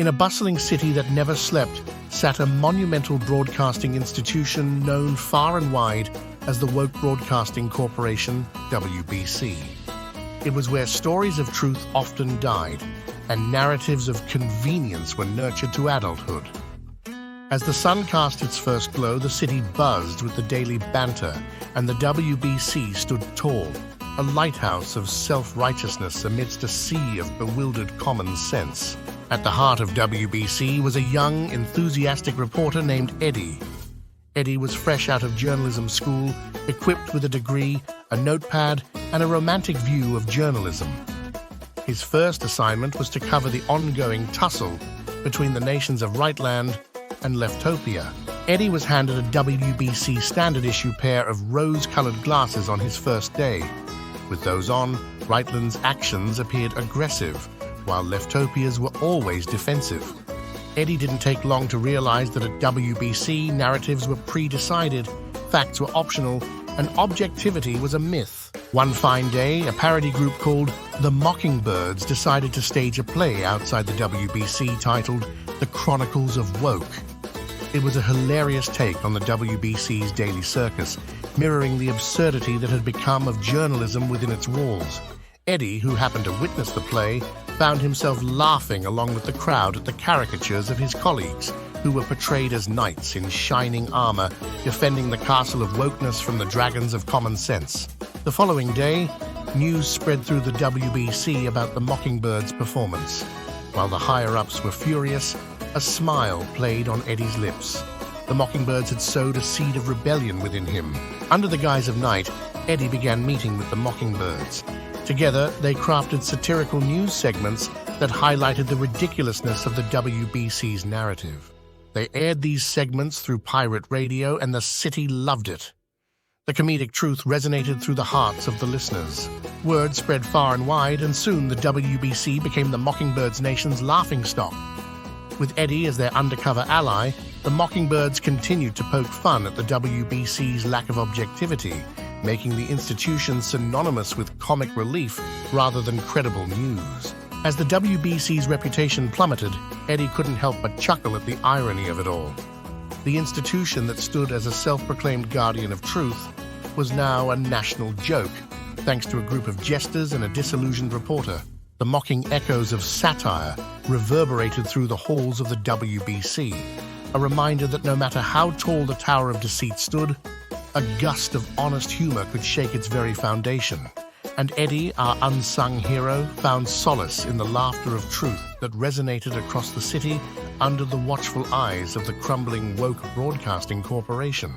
In a bustling city that never slept sat a monumental broadcasting institution known far and wide as the Woke Broadcasting Corporation, WBC. It was where stories of truth often died, and narratives of convenience were nurtured to adulthood. As the sun cast its first glow, the city buzzed with the daily banter, and the WBC stood tall, a lighthouse of self-righteousness amidst a sea of bewildered common sense. At the heart of WBC was a young, enthusiastic reporter named Eddie. Eddie was fresh out of journalism school, equipped with a degree, a notepad, and a romantic view of journalism. His first assignment was to cover the ongoing tussle between the nations of Rightland and Leftopia. Eddie was handed a WBC standard issue pair of rose-colored glasses on his first day. With those on, Rightland's actions appeared aggressive, while Leftopia's were always defensive. Eddie didn't take long to realize that at WBC, narratives were pre-decided, facts were optional, and objectivity was a myth. One fine day, a parody group called the Mockingbirds decided to stage a play outside the WBC titled The Chronicles of Woke. It was a hilarious take on the WBC's daily circus, mirroring the absurdity that had become of journalism within its walls. Eddie, who happened to witness the play, found himself laughing along with the crowd at the caricatures of his colleagues, who were portrayed as knights in shining armor, defending the castle of wokeness from the dragons of common sense. The following day, news spread through the WBC about the Mockingbirds' performance. While the higher-ups were furious, a smile played on Eddie's lips. The Mockingbirds had sowed a seed of rebellion within him. Under the guise of night, Eddie began meeting with the Mockingbirds. Together, they crafted satirical news segments that highlighted the ridiculousness of the WBC's narrative. They aired these segments through pirate radio, and the city loved it. The comedic truth resonated through the hearts of the listeners. Word spread far and wide, and soon the WBC became the Mockingbirds' nation's laughingstock. With Eddie as their undercover ally, the Mockingbirds continued to poke fun at the WBC's lack of objectivity, making the institution synonymous with comic relief rather than credible news. As the WBC's reputation plummeted, Eddie couldn't help but chuckle at the irony of it all. The institution that stood as a self-proclaimed guardian of truth was now a national joke, thanks to a group of jesters and a disillusioned reporter. The mocking echoes of satire reverberated through the halls of the WBC, a reminder that no matter how tall the Tower of Deceit stood, a gust of honest humor could shake its very foundation. And Eddie, our unsung hero, found solace in the laughter of truth that resonated across the city under the watchful eyes of the crumbling Woke Broadcasting Corporation.